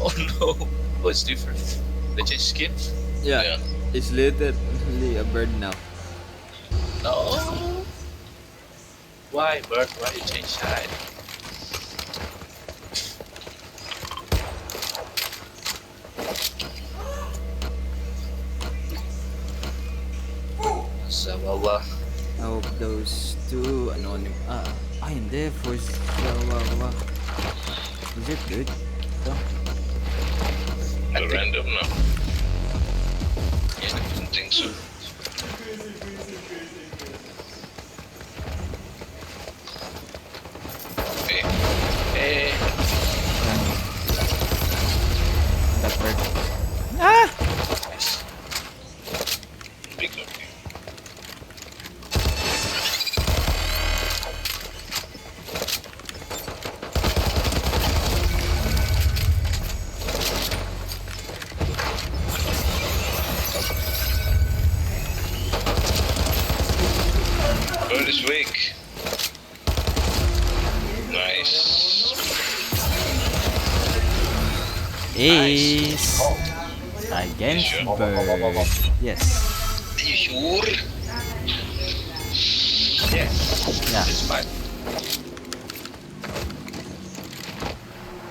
Oh no. Oh, it's different. They changed skin? Yeah, Yeah. it's literally a bird now. No. Why, Bert? Why you change side? Zawawa. I hope those two hindi, force Chihuahua. Is it good? Ito? I The think, random, no? yeah. I don't think so. Hey, Eh, That bird. Ah! nice. big up. Bird is weak. Nice. Ace! Oh, Against Sure. bird. Yes. Are you sure? yes. Yeah. It's fine.